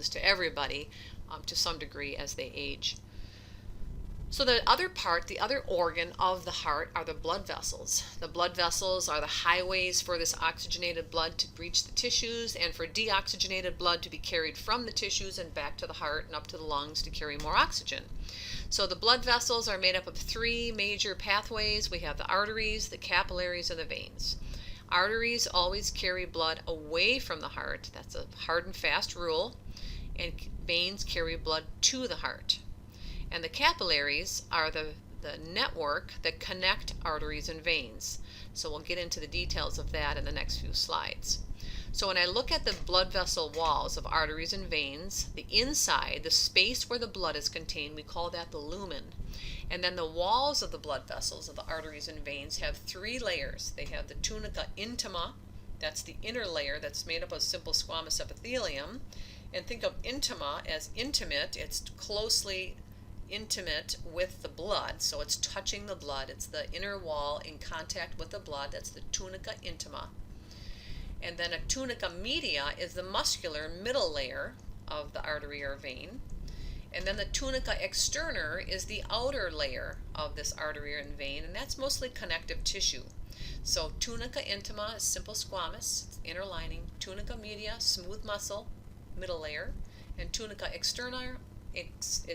to everybody to some degree as they age. So the other part, the other organ of the heart are the blood vessels. The blood vessels are the highways for this oxygenated blood to reach the tissues and for deoxygenated blood to be carried from the tissues and back to the heart and up to the lungs to carry more oxygen. So the blood vessels are made up of three major pathways. We have the arteries, the capillaries, and the veins. Arteries always carry blood away from the heart. That's a hard and fast rule. And veins carry blood to the heart. And the capillaries are the network that connect arteries and veins. So we'll get into the details of that in the next few slides. So when I look at the blood vessel walls of arteries and veins, the inside, the space where the blood is contained, we call that the lumen. And then the walls of the blood vessels of the arteries and veins have three layers. They have the tunica intima, that's the inner layer that's made up of simple squamous epithelium. And think of intima as intimate. It's closely intimate with the blood, so it's touching the blood. It's the inner wall in contact with the blood. That's the tunica intima. And then a tunica media is the muscular middle layer of the artery or vein. And then the tunica externa is the outer layer of this artery and vein, and that's mostly connective tissue. So tunica intima is simple squamous, it's inner lining. Tunica media, smooth muscle, middle layer. And tunica externa,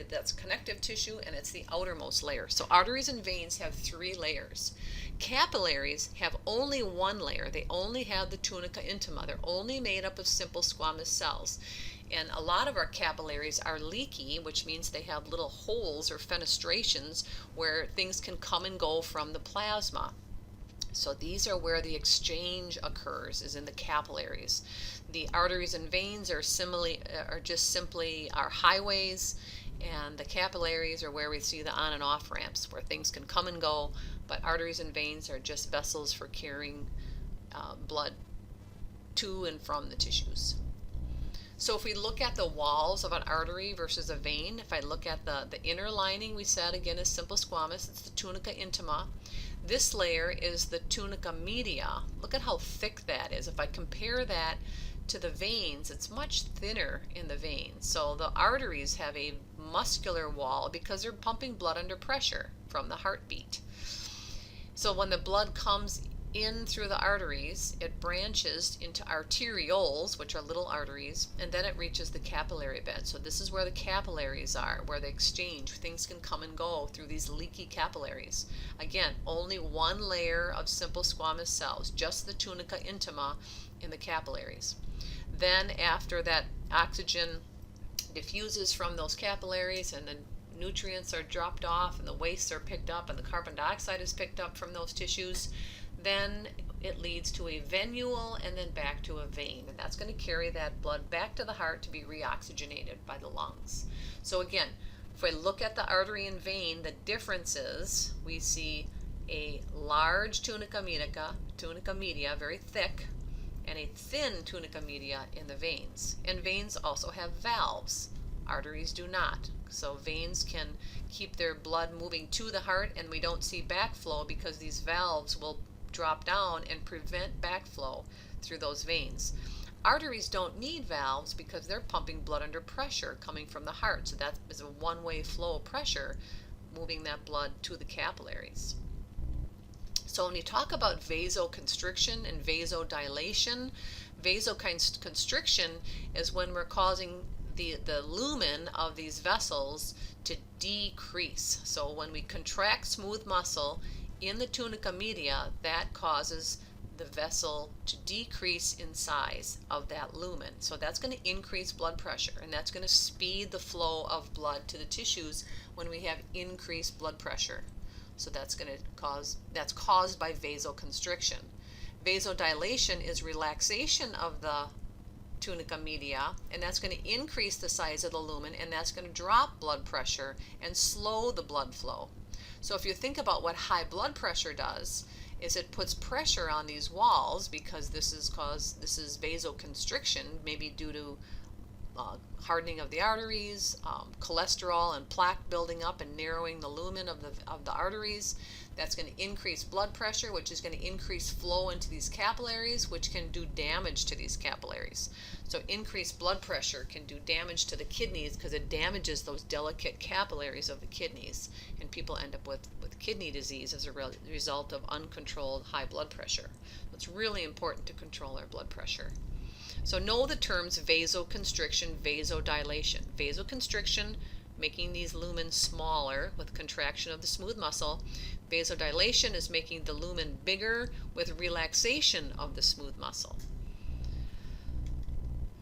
that's connective tissue, and it's the outermost layer. So arteries and veins have three layers. Capillaries have only one layer. They only have the tunica intima. They're only made up of simple squamous cells. And a lot of our capillaries are leaky, which means they have little holes or fenestrations where things can come and go from the plasma. So these are where the exchange occurs, is in the capillaries. The arteries and veins are just simply our highways, and the capillaries are where we see the on and off ramps where things can come and go, but arteries and veins are just vessels for carrying blood to and from the tissues. So if we look at the walls of an artery versus a vein, if I look at the inner lining, we said again is simple squamous, it's the tunica intima. This layer is the tunica media. Look at how thick that is. If I compare that to the veins, it's much thinner in the veins. So the arteries have a muscular wall because they're pumping blood under pressure from the heartbeat. So when the blood comes in through the arteries, it branches into arterioles, which are little arteries, and then it reaches the capillary bed. So this is where the capillaries are, where they exchange. Things can come and go through these leaky capillaries. Again, only one layer of simple squamous cells, just the tunica intima in the capillaries. Then after that oxygen diffuses from those capillaries and the nutrients are dropped off and the wastes are picked up and the carbon dioxide is picked up from those tissues, then it leads to a venule and then back to a vein, and that's going to carry that blood back to the heart to be reoxygenated by the lungs. So again, if we look at the artery and vein, the difference is we see a large tunica media, very thick, and a thin tunica media in the veins. And veins also have valves. Arteries do not. So veins can keep their blood moving to the heart, and we don't see backflow because these valves will drop down and prevent backflow through those veins. Arteries don't need valves because they're pumping blood under pressure coming from the heart. So that is a one-way flow of pressure moving that blood to the capillaries. So when you talk about vasoconstriction and vasodilation, vasoconstriction is when we're causing the lumen of these vessels to decrease. So when we contract smooth muscle in the tunica media, that causes the vessel to decrease in size of that lumen. So that's going to increase blood pressure, and that's going to speed the flow of blood to the tissues when we have increased blood pressure. So that's caused by vasoconstriction. Vasodilation is relaxation of the tunica media, and that's going to increase the size of the lumen, and that's going to drop blood pressure and slow the blood flow. So if you think about what high blood pressure does, is it puts pressure on these walls because this is vasoconstriction, maybe due to hardening of the arteries, cholesterol and plaque building up and narrowing the lumen of the arteries. That's going to increase blood pressure, which is going to increase flow into these capillaries, which can do damage to these capillaries. So increased blood pressure can do damage to the kidneys because it damages those delicate capillaries of the kidneys, and people end up with kidney disease as a result of uncontrolled high blood pressure. It's really important to control our blood pressure. So know the terms vasoconstriction, vasodilation. Vasoconstriction, making these lumens smaller with contraction of the smooth muscle. Vasodilation is making the lumen bigger with relaxation of the smooth muscle.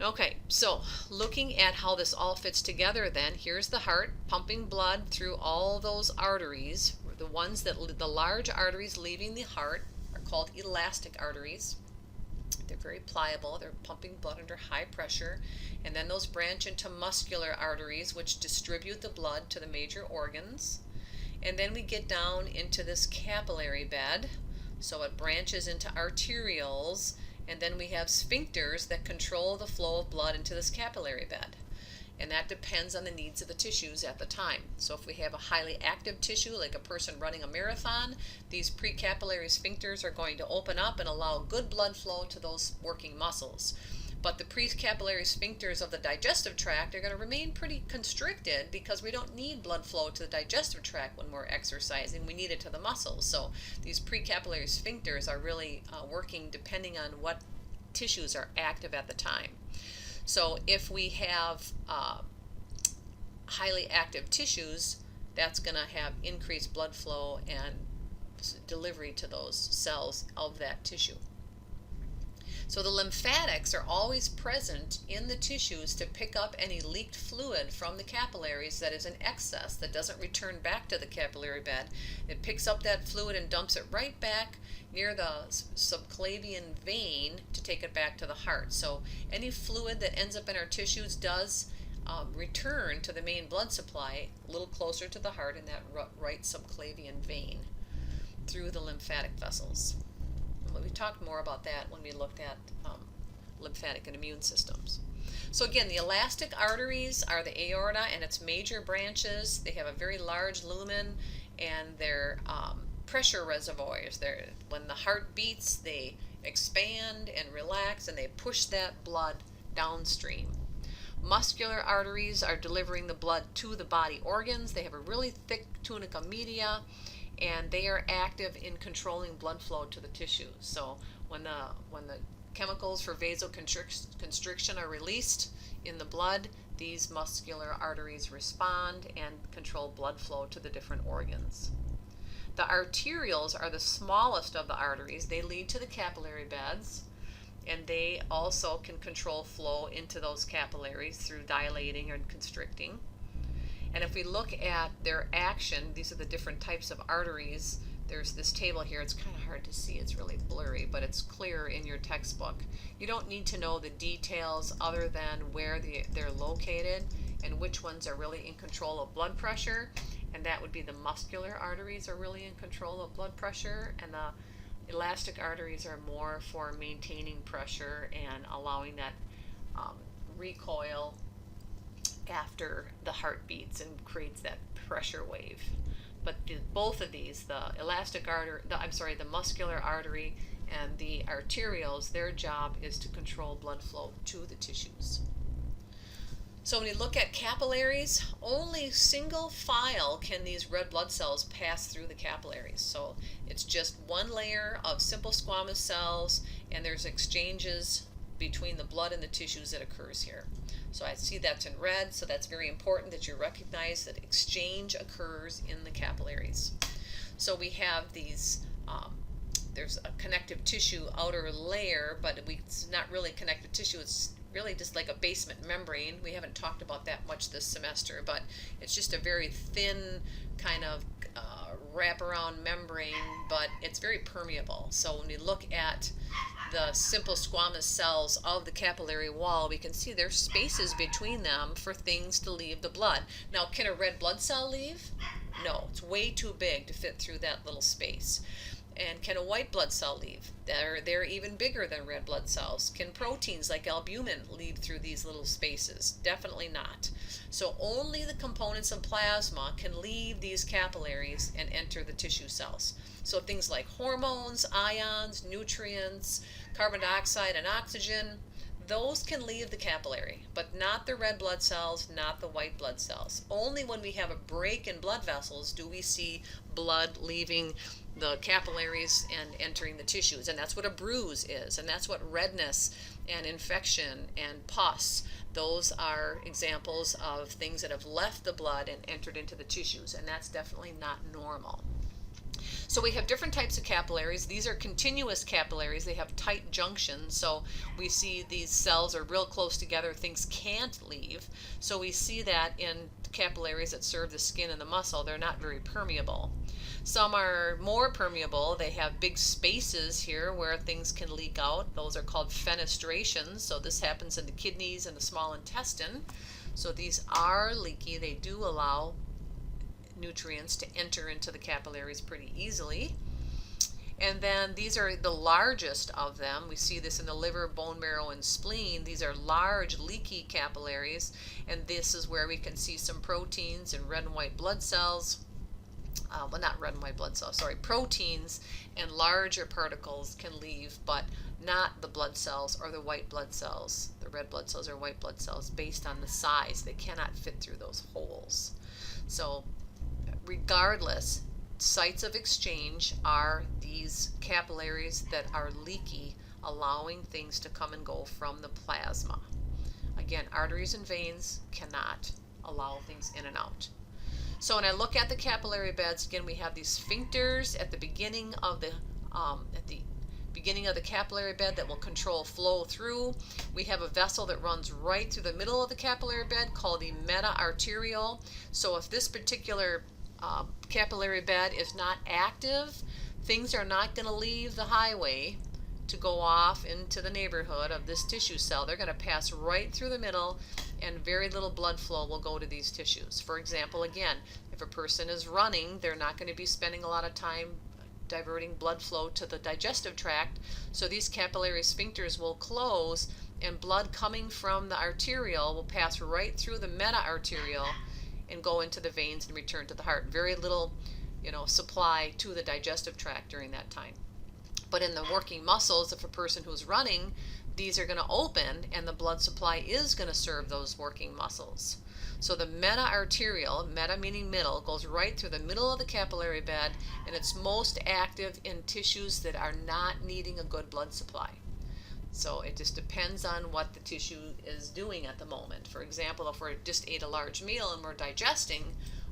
Okay, so looking at how this all fits together then, here's the heart pumping blood through all those arteries. The ones that, the large arteries leaving the heart are called elastic arteries. They're very pliable. They're pumping blood under high pressure. And then those branch into muscular arteries, which distribute the blood to the major organs. And then we get down into this capillary bed. So it branches into arterioles. And then we have sphincters that control the flow of blood into this capillary bed. And that depends on the needs of the tissues at the time. So if we have a highly active tissue, like a person running a marathon, these pre-capillary sphincters are going to open up and allow good blood flow to those working muscles. But the pre-capillary sphincters of the digestive tract are going to remain pretty constricted because we don't need blood flow to the digestive tract when we're exercising. We need it to the muscles. So these pre-capillary sphincters are really working depending on what tissues are active at the time. So if we have highly active tissues, that's going to have increased blood flow and delivery to those cells of that tissue. So the lymphatics are always present in the tissues to pick up any leaked fluid from the capillaries that is in excess, that doesn't return back to the capillary bed. It picks up that fluid and dumps it right back near the subclavian vein to take it back to the heart. So any fluid that ends up in our tissues does return to the main blood supply a little closer to the heart in that right subclavian vein through the lymphatic vessels. We talked more about that when we looked at lymphatic and immune systems. So again, the elastic arteries are the aorta and its major branches. They have a very large lumen and they're pressure reservoirs. When the heart beats, they expand and relax and they push that blood downstream. Muscular arteries are delivering the blood to the body organs. They have a really thick tunica media, and they are active in controlling blood flow to the tissues. So when the chemicals for vasoconstriction are released in the blood, these muscular arteries respond and control blood flow to the different organs. The arterioles are the smallest of the arteries. They lead to the capillary beds, and they also can control flow into those capillaries through dilating and constricting. And if we look at their action, these are the different types of arteries. There's this table here. It's kind of hard to see. It's really blurry, but it's clear in your textbook. You don't need to know the details other than where they're located and which ones are really in control of blood pressure. And that would be the muscular arteries are really in control of blood pressure, and the elastic arteries are more for maintaining pressure and allowing that recoil after the heart beats and creates that pressure wave. But both of these, the muscular artery and the arterioles, their job is to control blood flow to the tissues. So when you look at capillaries, only single file can these red blood cells pass through the capillaries. So it's just one layer of simple squamous cells, and there's exchanges between the blood and the tissues that occurs here. So I see that's in red, so that's very important that you recognize that exchange occurs in the capillaries. So we have these, there's a connective tissue outer layer, but it's not really connective tissue, it's really just like a basement membrane. We haven't talked about that much this semester, but it's just a very thin kind of wraparound membrane, but it's very permeable. So when we look at the simple squamous cells of the capillary wall, we can see there's spaces between them for things to leave the blood. Now, can a red blood cell leave? No, it's way too big to fit through that little space. And can a white blood cell leave? They're even bigger than red blood cells. Can proteins like albumin leave through these little spaces? Definitely not. So only the components of plasma can leave these capillaries and enter the tissue cells. So things like hormones, ions, nutrients, carbon dioxide, and oxygen, those can leave the capillary, but not the red blood cells, not the white blood cells. Only when we have a break in blood vessels do we see blood leaving the capillaries and entering the tissues. And that's what a bruise is, and that's what redness and infection and pus, those are examples of things that have left the blood and entered into the tissues, and that's definitely not normal. So we have different types of capillaries. These are continuous capillaries. They have tight junctions. So we see these cells are real close together. Things can't leave. So we see that in capillaries that serve the skin and the muscle. They're not very permeable. Some are more permeable. They have big spaces here where things can leak out. Those are called fenestrations. So this happens in the kidneys and the small intestine. So these are leaky. They do allow nutrients to enter into the capillaries pretty easily. And then these are the largest of them. We see this in the liver, bone marrow, and spleen. These are large leaky capillaries, and this is where we can see some proteins and red and white blood cells. Well, not red and white blood cells, sorry, proteins and larger particles can leave, but not the blood cells or the white blood cells, the red blood cells or white blood cells, based on the size. They cannot fit through those holes. So regardless, sites of exchange are these capillaries that are leaky, allowing things to come and go from the plasma. Again, arteries and veins cannot allow things in and out. So when I look at the capillary beds, again, we have these sphincters at the beginning of the capillary bed that will control flow through. We have a vessel that runs right through the middle of the capillary bed called the meta-arteriole. So if this particular capillary bed is not active, things are not going to leave the highway to go off into the neighborhood of this tissue cell. They're going to pass right through the middle, and very little blood flow will go to these tissues. For example, again, if a person is running, they're not going to be spending a lot of time diverting blood flow to the digestive tract, so these capillary sphincters will close, and blood coming from the arteriole will pass right through the meta-arteriole and go into the veins and return to the heart. Very little, supply to the digestive tract during that time. But in the working muscles, if a person who's running, these are going to open and the blood supply is going to serve those working muscles. So the meta-arteriole, meta meaning middle, goes right through the middle of the capillary bed, and it's most active in tissues that are not needing a good blood supply. So it just depends on what the tissue is doing at the moment. For example, if we just ate a large meal and we're digesting,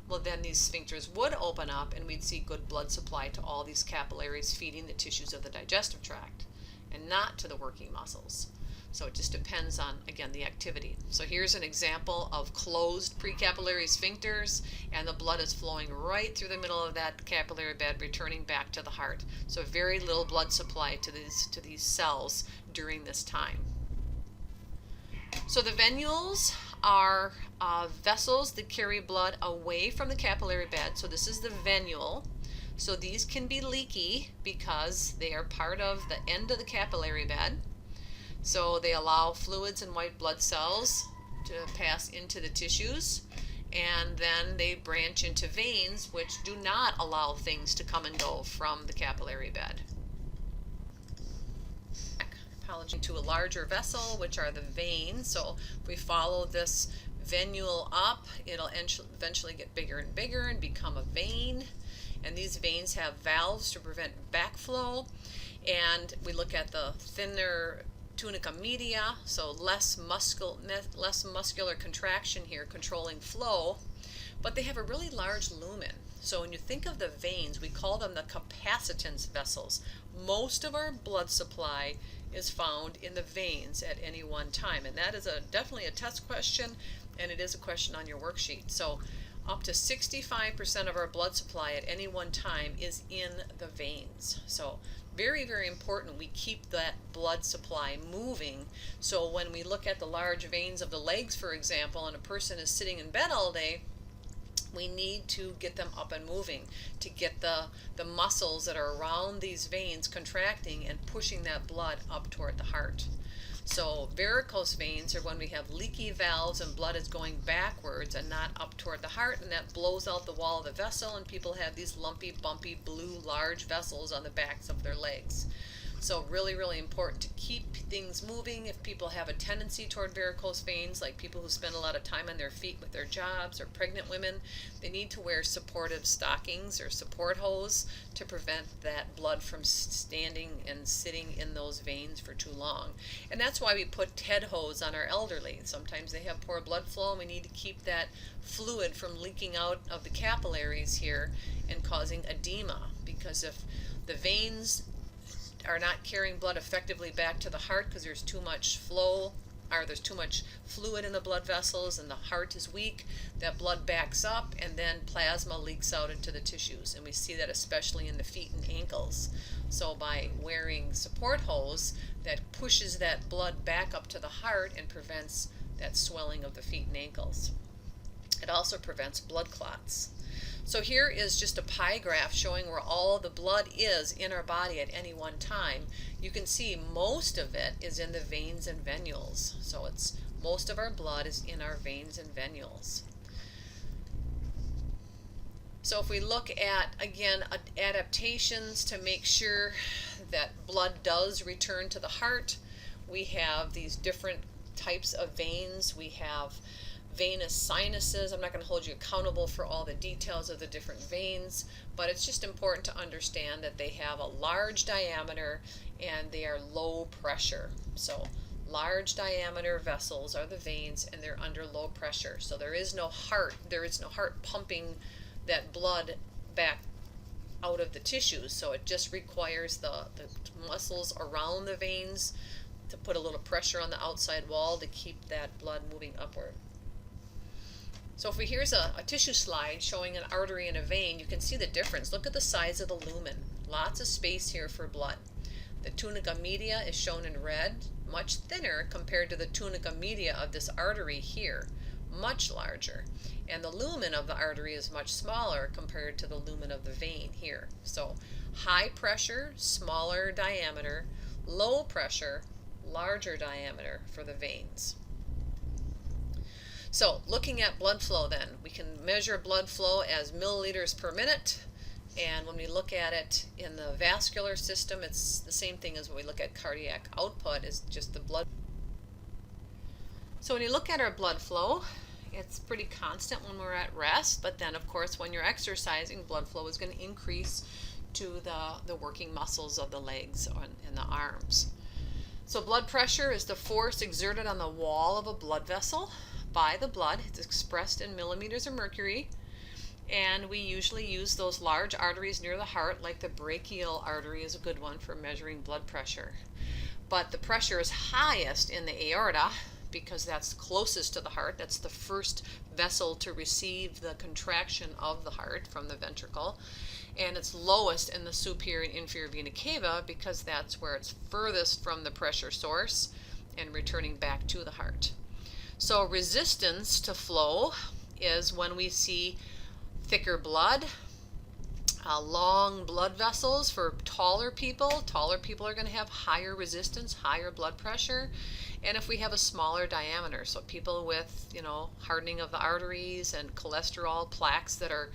well, then these sphincters would open up and we'd see good blood supply to all these capillaries feeding the tissues of the digestive tract and not to the working muscles. So it just depends on, again, the activity. So here's an example of closed pre-capillary sphincters, and the blood is flowing right through the middle of that capillary bed, returning back to the heart. So very little blood supply to these cells during this time. So the venules are vessels that carry blood away from the capillary bed. So this is the venule. So these can be leaky because they are part of the end of the capillary bed. So they allow fluids and white blood cells to pass into the tissues, and then they branch into veins, which do not allow things to come and go from the capillary bed. To a larger vessel, which are the veins. So if we follow this venule up, it'll eventually get bigger and bigger and become a vein. And these veins have valves to prevent backflow. And we look at the thinner tunica media, so less muscular contraction here, controlling flow, but they have a really large lumen. So when you think of the veins, we call them the capacitance vessels. Most of our blood supply is found in the veins at any one time, and that is definitely a test question, and it is a question on your worksheet. So up to 65% of our blood supply at any one time is in the veins. So very, very important we keep that blood supply moving. So when we look at the large veins of the legs, for example, and a person is sitting in bed all day, We need to get them up and moving, to get the muscles that are around these veins contracting and pushing that blood up toward the heart. So varicose veins are when we have leaky valves and blood is going backwards and not up toward the heart, and that blows out the wall of the vessel, and people have these lumpy, bumpy, blue, large vessels on the backs of their legs. So really, really important to keep things moving. If people have a tendency toward varicose veins, like people who spend a lot of time on their feet with their jobs, or pregnant women, they need to wear supportive stockings or support hose to prevent that blood from standing and sitting in those veins for too long. And that's why we put head hose on our elderly. Sometimes they have poor blood flow, and we need to keep that fluid from leaking out of the capillaries here and causing edema, because if the veins are not carrying blood effectively back to the heart because there's too much flow, or there's too much fluid in the blood vessels and the heart is weak, that blood backs up and then plasma leaks out into the tissues, and we see that especially in the feet and ankles. So by wearing support hose, that pushes that blood back up to the heart and prevents that swelling of the feet and ankles. It also prevents blood clots. So here is just a pie graph showing where all the blood is in our body at any one time. You can see most of it is in the veins and venules. So most of our blood is in our veins and venules. So if we look at, again, adaptations to make sure that blood does return to the heart, we have these different types of veins. We have venous sinuses. I'm not going to hold you accountable for all the details of the different veins, but it's just important to understand that they have a large diameter and they are low pressure. So large diameter vessels are the veins, and they're under low pressure. So there is no heart pumping that blood back out of the tissues. So it just requires the muscles around the veins to put a little pressure on the outside wall to keep that blood moving upward. So here's a tissue slide showing an artery and a vein, you can see the difference. Look at the size of the lumen. Lots of space here for blood. The tunica media is shown in red, much thinner compared to the tunica media of this artery here, much larger. And the lumen of the artery is much smaller compared to the lumen of the vein here. So high pressure, smaller diameter, low pressure, larger diameter for the veins. So looking at blood flow then, we can measure blood flow as milliliters per minute, and when we look at it in the vascular system, it's the same thing as when we look at cardiac output, is just the blood. So when you look at our blood flow, it's pretty constant when we're at rest, but then of course when you're exercising, blood flow is going to increase to the working muscles of the legs and the arms. So blood pressure is the force exerted on the wall of a blood vessel by the blood. It's expressed in millimeters of mercury, and we usually use those large arteries near the heart, like the brachial artery is a good one for measuring blood pressure. But the pressure is highest in the aorta because that's closest to the heart. That's the first vessel to receive the contraction of the heart from the ventricle. And it's lowest in the superior and inferior vena cava because that's where it's furthest from the pressure source and returning back to the heart. So resistance to flow is when we see thicker blood, long blood vessels for taller people. Taller people are going to have higher resistance, higher blood pressure. And if we have a smaller diameter, so people with, hardening of the arteries and cholesterol plaques that are,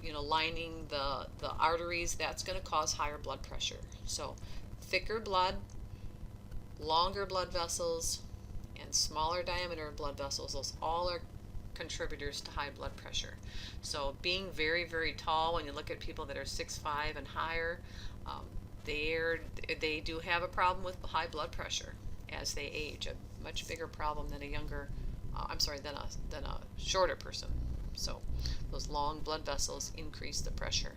lining the arteries, that's going to cause higher blood pressure. So thicker blood, longer blood vessels, and smaller diameter blood vessels, those all are contributors to high blood pressure. So being very, very tall, when you look at people that are 6'5" and higher, they do have a problem with high blood pressure as they age, a much bigger problem than than a shorter person. So those long blood vessels increase the pressure.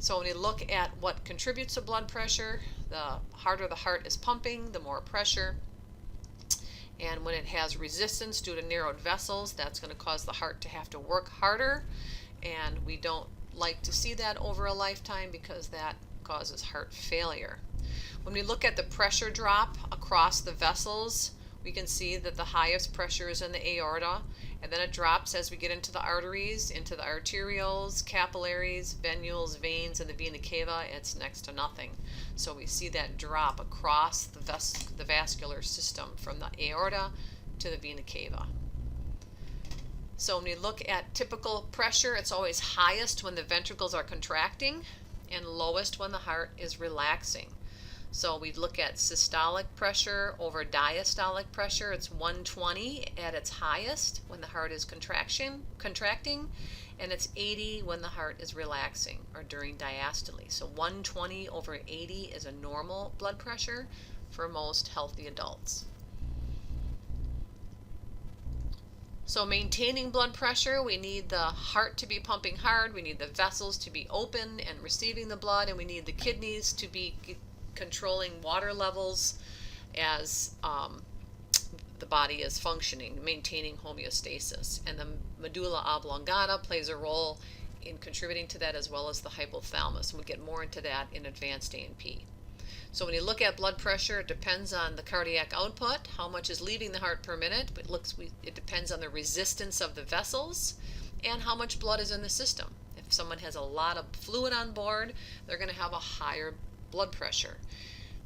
So when you look at what contributes to blood pressure, the harder the heart is pumping, the more pressure. And when it has resistance due to narrowed vessels, that's going to cause the heart to have to work harder. And we don't like to see that over a lifetime because that causes heart failure. When we look at the pressure drop across the vessels, we can see that the highest pressure is in the aorta, and then it drops as we get into the arteries, into the arterioles, capillaries, venules, veins, and the vena cava. It's next to nothing. So we see that drop across the vascular system from the aorta to the vena cava. So when we look at typical pressure, it's always highest when the ventricles are contracting and lowest when the heart is relaxing. So we look at systolic pressure over diastolic pressure. It's 120 at its highest when the heart is contracting, and it's 80 when the heart is relaxing or during diastole. So 120 over 80 is a normal blood pressure for most healthy adults. So maintaining blood pressure, we need the heart to be pumping hard, we need the vessels to be open and receiving the blood, and we need the kidneys to be controlling water levels as the body is functioning, maintaining homeostasis. And the medulla oblongata plays a role in contributing to that, as well as the hypothalamus. And we'll get more into that in advanced A&P. So when you look at blood pressure, it depends on the cardiac output, how much is leaving the heart per minute. It depends on the resistance of the vessels and how much blood is in the system. If someone has a lot of fluid on board, they're going to have a higher blood pressure.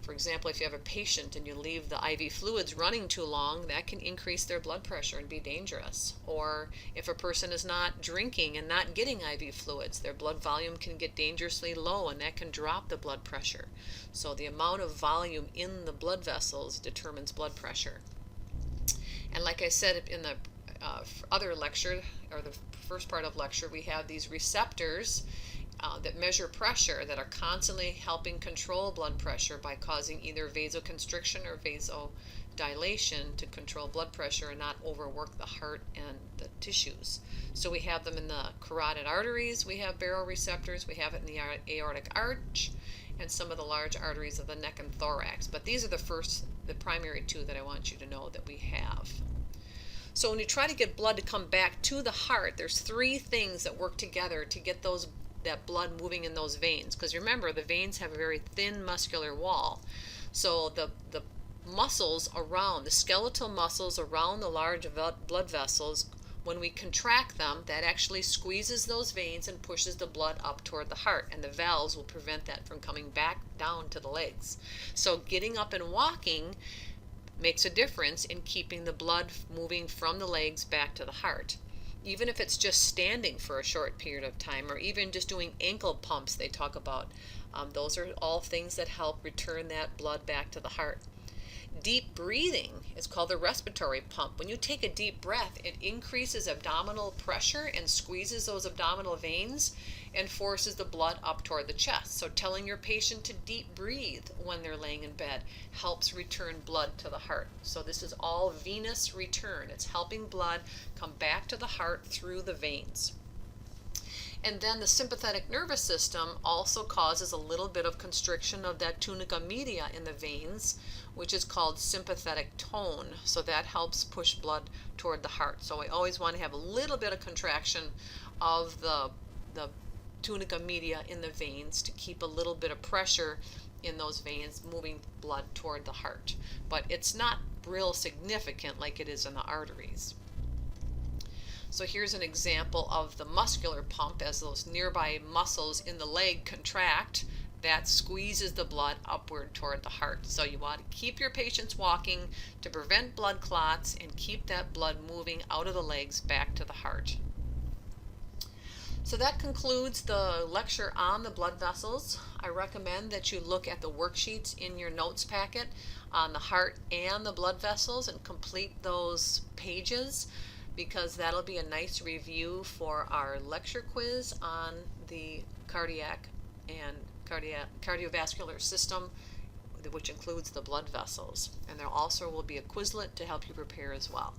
For example, if you have a patient and you leave the IV fluids running too long, that can increase their blood pressure and be dangerous. Or if a person is not drinking and not getting IV fluids, their blood volume can get dangerously low, and that can drop the blood pressure. So the amount of volume in the blood vessels determines blood pressure. And like I said in the other lecture, or the first part of lecture, we have these receptors that measure pressure that are constantly helping control blood pressure by causing either vasoconstriction or vasodilation to control blood pressure and not overwork the heart and the tissues. So we have them in the carotid arteries, we have baroreceptors, we have it in the aortic arch, and some of the large arteries of the neck and thorax. But these are the primary two that I want you to know that we have. So when you try to get blood to come back to the heart, there's three things that work together to get that blood moving in those veins. Because remember, the veins have a very thin muscular wall. So the muscles around, the skeletal muscles around the large blood vessels, when we contract them, that actually squeezes those veins and pushes the blood up toward the heart. And the valves will prevent that from coming back down to the legs. So getting up and walking makes a difference in keeping the blood moving from the legs back to the heart. Even if it's just standing for a short period of time, or even just doing ankle pumps they talk about. Those are all things that help return that blood back to the heart. Deep breathing is called the respiratory pump. When you take a deep breath, it increases abdominal pressure and squeezes those abdominal veins and forces the blood up toward the chest. So telling your patient to deep breathe when they're laying in bed helps return blood to the heart. So this is all venous return. It's helping blood come back to the heart through the veins. And then the sympathetic nervous system also causes a little bit of constriction of that tunica media in the veins, which is called sympathetic tone. So that helps push blood toward the heart. So I always want to have a little bit of contraction of the tunica media in the veins to keep a little bit of pressure in those veins moving blood toward the heart. But it's not real significant like it is in the arteries. So here's an example of the muscular pump. As those nearby muscles in the leg contract, that squeezes the blood upward toward the heart. So you want to keep your patients walking to prevent blood clots and keep that blood moving out of the legs back to the heart. So that concludes the lecture on the blood vessels. I recommend that you look at the worksheets in your notes packet on the heart and the blood vessels and complete those pages, because that'll be a nice review for our lecture quiz on the cardiac and cardiovascular system, which includes the blood vessels. And there also will be a Quizlet to help you prepare as well.